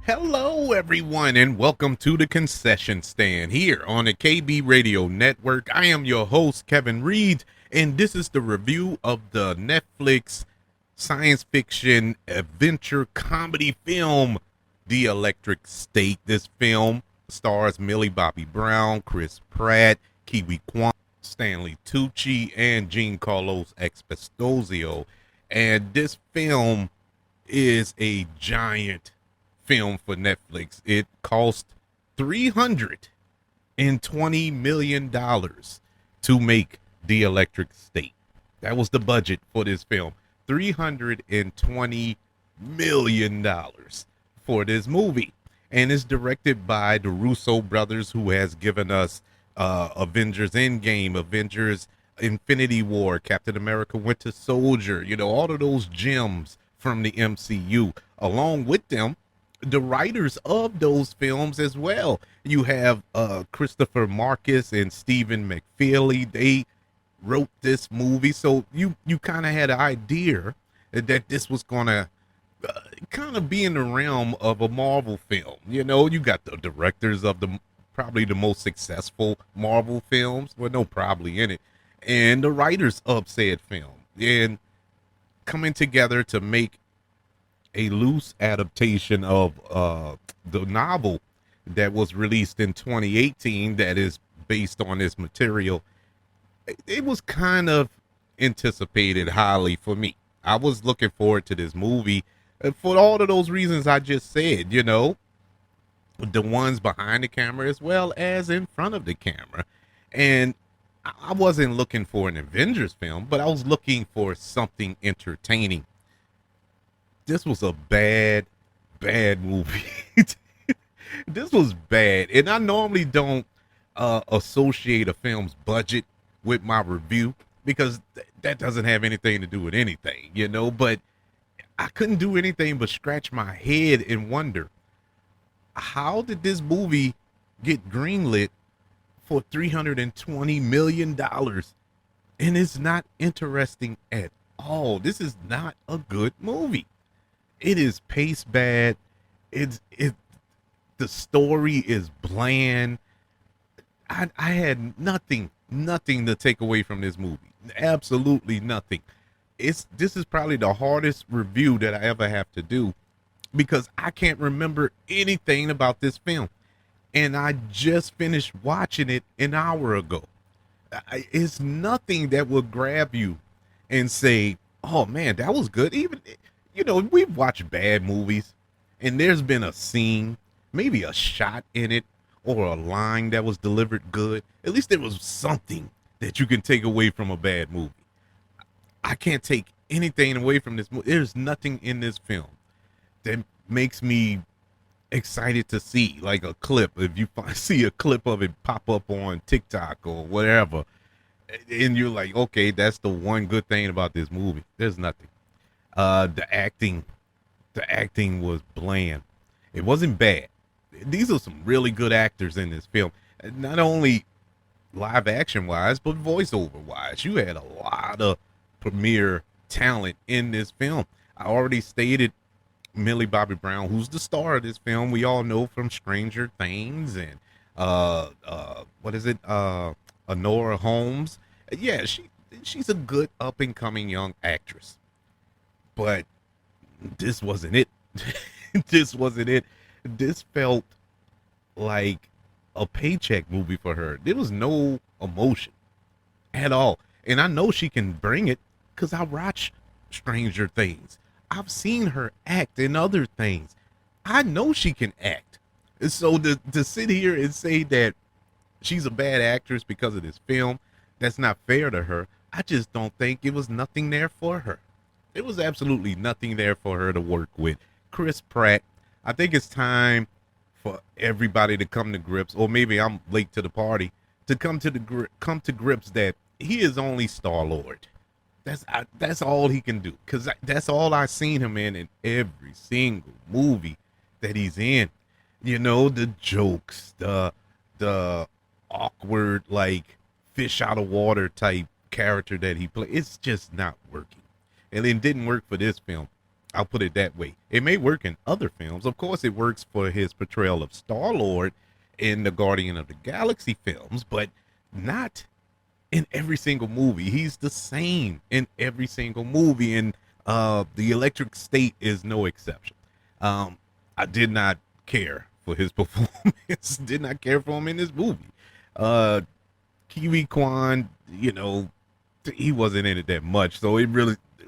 Hello, everyone, and welcome to the concession stand here on the KB Radio Network. I am your host, Kevin Reed, and this is the review of the Netflix science fiction adventure comedy film, The Electric State. This film stars Millie Bobby Brown, Chris Pratt, Kiwi Kwan, Stanley Tucci, and Giancarlo Esposito. And this film is a giant film for Netflix. It cost $320 million to make The Electric State. That was the budget for this film. $320 million for this movie. And it's directed by the Russo Brothers, who has given us Avengers Endgame, Avengers Infinity War, Captain America Winter Soldier, all of those gems from the MCU. Along with them, the writers of those films as well. You have Christopher Marcus and Stephen McFeely. They wrote this movie, so you kind of had an idea that this was gonna kind of be in the realm of a Marvel film. You got the directors of probably the most successful Marvel films, well, no, probably in it, and the writers of said film, and coming together to make a loose adaptation of the novel that was released in 2018 that is based on this material. It was kind of anticipated highly for me. I was looking forward to this movie for all of those reasons I just said, the ones behind the camera as well as in front of the camera. And I wasn't looking for an Avengers film, but I was looking for something entertaining. This was a bad movie. This was bad. And I normally don't associate a film's budget with my review because that doesn't have anything to do with anything, but I couldn't do anything but scratch my head and wonder, how did this movie get greenlit for $320 million? And it's not interesting at all. This is not a good movie. It is paced bad. The story is bland. I had nothing to take away from this movie. Absolutely nothing. This is probably the hardest review that I ever have to do because I can't remember anything about this film. And I just finished watching it an hour ago. It's nothing that will grab you and say, oh man, that was good. Even we've watched bad movies and there's been a scene, maybe a shot in it or a line that was delivered good. At least there was something that you can take away from a bad movie. I can't take anything away from this movie. There's nothing in this film that makes me excited to see, like a clip. If you see a clip of it pop up on TikTok or whatever, and you're like, okay, that's the one good thing about this movie. There's nothing. The acting was bland. It wasn't bad. These are some really good actors in this film. Not only live action wise, but voiceover wise. You had a lot of premier talent in this film. I already stated Millie Bobby Brown, who's the star of this film. We all know from Stranger Things and what is it? Honora Holmes. Yeah, she's a good up and coming young actress. But this wasn't it. This wasn't it. This felt like a paycheck movie for her. There was no emotion at all. And I know she can bring it because I watch Stranger Things. I've seen her act in other things. I know she can act. So to sit here and say that she's a bad actress because of this film, that's not fair to her. I just don't think it was nothing there for her. There was absolutely nothing there for her to work with. Chris Pratt, I think it's time for everybody to come to grips, or maybe I'm late to the party, to come to grips that he is only Star-Lord. That's all he can do, because that's all I've seen him in every single movie that he's in. The jokes, the awkward, like, fish out of water type character that he played. It's just not working. And it didn't work for this film. I'll put it that way. It may work in other films. Of course, it works for his portrayal of Star-Lord in the Guardian of the Galaxy films, but not in every single movie. He's the same in every single movie, and the Electric State is no exception. I did not care for his performance. Did not care for him in this movie. Uh, Kiwi Kwan, he wasn't in it that much, so it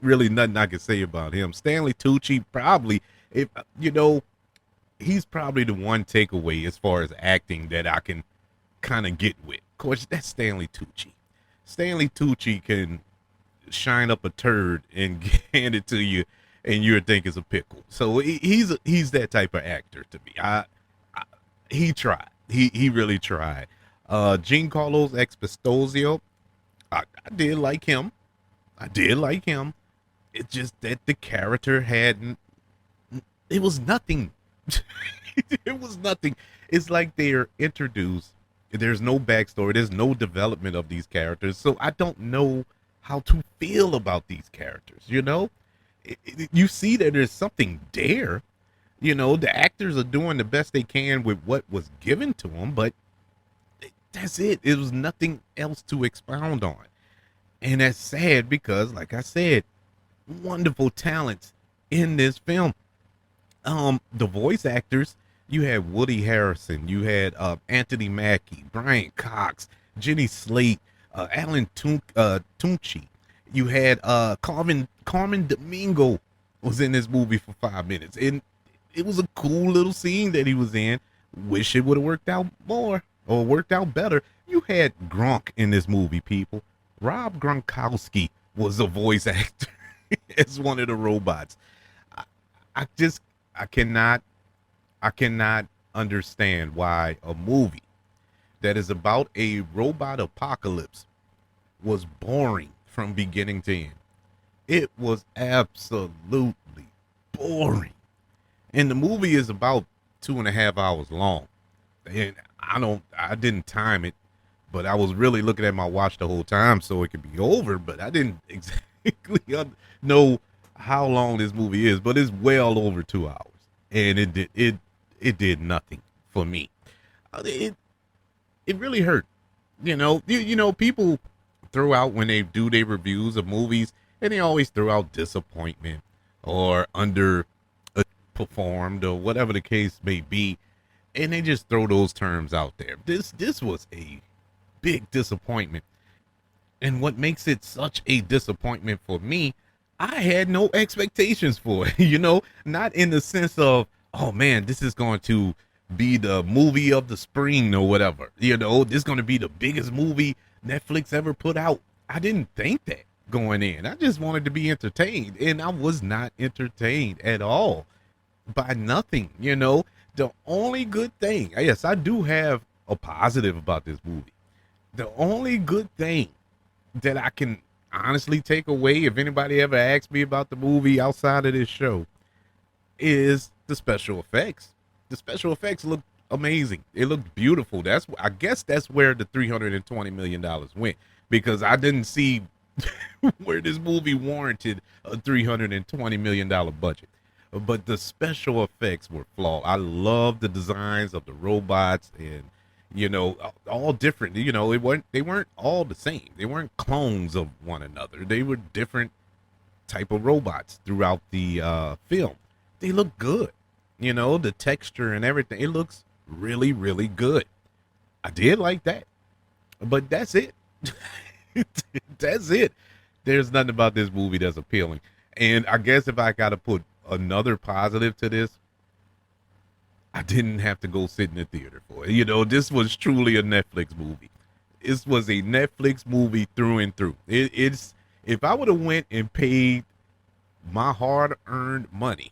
really nothing I can say about him. Stanley Tucci, probably, if he's probably the one takeaway as far as acting that I can kind of get with. Of course, that's Stanley Tucci. Stanley Tucci can shine up a turd and hand it to you, and you think it's a pickle. So he's that type of actor to me. He tried. He really tried. Giancarlo Esposito, I did like him. I did like him. It's just that the character hadn't. It was nothing. It was nothing. It's like they're introduced. There's no backstory. There's no development of these characters. So I don't know how to feel about these characters. You see that there's something there. The actors are doing the best they can with what was given to them, but that's it. It was nothing else to expound on. And that's sad because, like I said, wonderful talents in this film. The voice actors, you had Woody Harrelson, you had Anthony Mackie, Brian Cox, Jenny Slate, Alan Tucci. You had Carmen Domingo was in this movie for 5 minutes, and it was a cool little scene that he was in. Wish it would have worked out more or worked out better. You had Gronk in this movie, people. Rob Gronkowski was a voice actor as one of the robots. I cannot understand why a movie that is about a robot apocalypse was boring from beginning to end. It was absolutely boring. And the movie is about 2.5 hours long. And I didn't time it, but I was really looking at my watch the whole time so it could be over, but I didn't exactly know how long this movie is, but it's well over 2 hours. And it did nothing for me. It really hurt. People throw out when they do their reviews of movies, and they always throw out disappointment or underperformed or whatever the case may be, and they just throw those terms out there. This was a big disappointment, and what makes it such a disappointment for me, I had no expectations for it. Not in the sense of, oh man, this is going to be the movie of the spring or whatever. This is going to be the biggest movie Netflix ever put out. I didn't think that going in. I just wanted to be entertained, and I was not entertained at all by nothing. The only good thing, yes, I do have a positive about this movie. The only good thing that I can honestly take away, if anybody ever asks me about the movie outside of this show, is the special effects. The special effects look amazing. It looked beautiful. I guess that's where the $320 million went, because I didn't see where this movie warranted a $320 million budget. But the special effects were flawed. I love the designs of the robots, and all different. They weren't all the same. They weren't clones of one another. They were different type of robots throughout the film. They look good. The texture and everything. It looks really, really good. I did like that. But that's it. That's it. There's nothing about this movie that's appealing. And I guess if I got to put another positive to this, I didn't have to go sit in the theater for it. This was truly a Netflix movie. This was a Netflix movie through and through. It's if I would have went and paid my hard-earned money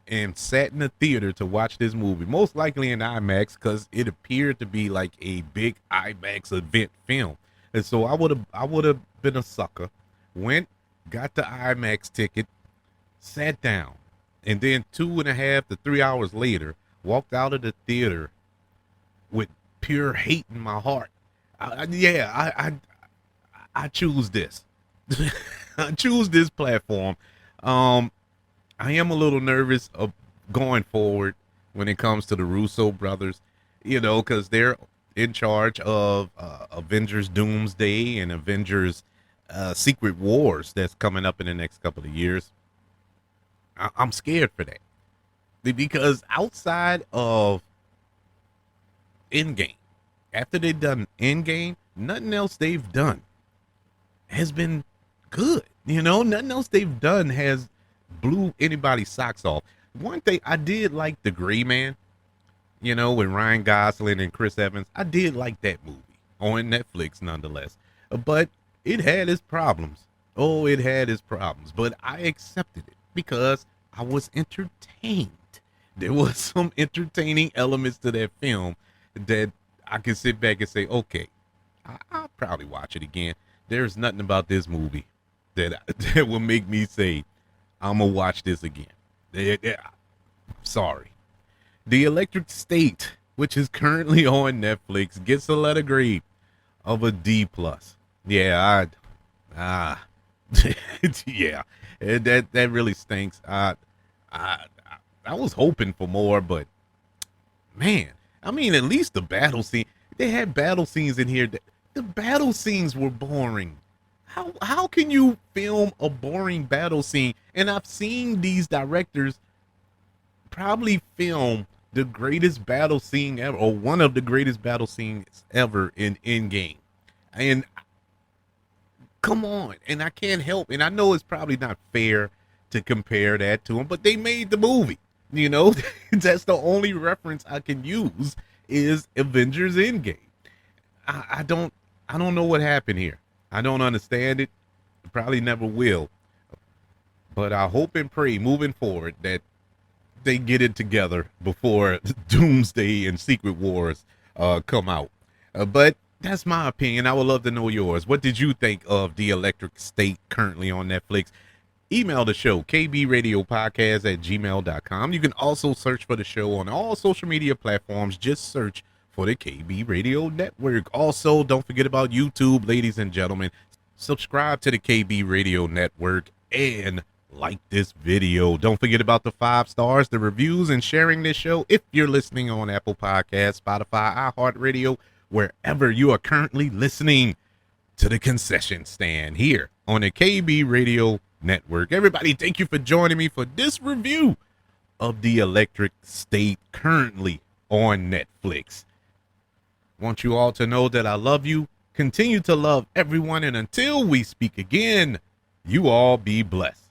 and sat in the theater to watch this movie, most likely in IMAX, because it appeared to be like a big IMAX event film. And so I would have been a sucker, went, got the IMAX ticket, sat down, and then 2.5 to 3 hours later, walked out of the theater with pure hate in my heart. I choose this. I choose this platform. I am a little nervous of going forward when it comes to the Russo brothers, because they're in charge of Avengers Doomsday and Avengers Secret Wars that's coming up in the next couple of years. I'm scared for that because outside of Endgame, after they've done Endgame, nothing else they've done has been good. Nothing else they've done has blew anybody's socks off. One thing I did like the Gray Man, with Ryan Gosling and Chris Evans. I did like that movie on Netflix nonetheless. But it had its problems. Oh, it had its problems. But I accepted it because I was entertained. There was some entertaining elements to that film that I can sit back and say, okay, I'll probably watch it again. There's nothing about this movie that will make me say, I'm going to watch this again. Sorry. The Electric State, which is currently on Netflix, gets a letter grade of a D+. Yeah, yeah, that really stinks. I was hoping for more, but man, I mean, at least the battle scene. They had battle scenes in here. The battle scenes were boring. How can you film a boring battle scene? And I've seen these directors probably film the greatest battle scene ever, or one of the greatest battle scenes ever in Endgame. And come on, and I can't help, and I know it's probably not fair to compare that to them, but they made the movie. That's the only reference I can use is Avengers Endgame. I don't know what happened here. I don't understand it. Probably never will. But I hope and pray moving forward that they get it together before Doomsday and Secret Wars come out. But that's my opinion. I would love to know yours. What did you think of The Electric State currently on Netflix? Email the show, kbradiopodcast@gmail.com. You can also search for the show on all social media platforms. Just search for the KB Radio Network. Also, don't forget about YouTube, ladies and gentlemen. Subscribe to the KB Radio Network and like this video. Don't forget about the 5 stars, the reviews, and sharing this show if you're listening on Apple Podcasts, Spotify, iHeartRadio, wherever you are currently listening to the concession stand here on the KB Radio Network. Everybody, thank you for joining me for this review of The Electric State currently on Netflix. Want you all to know that I love you. Continue to love everyone, and until we speak again, you all be blessed.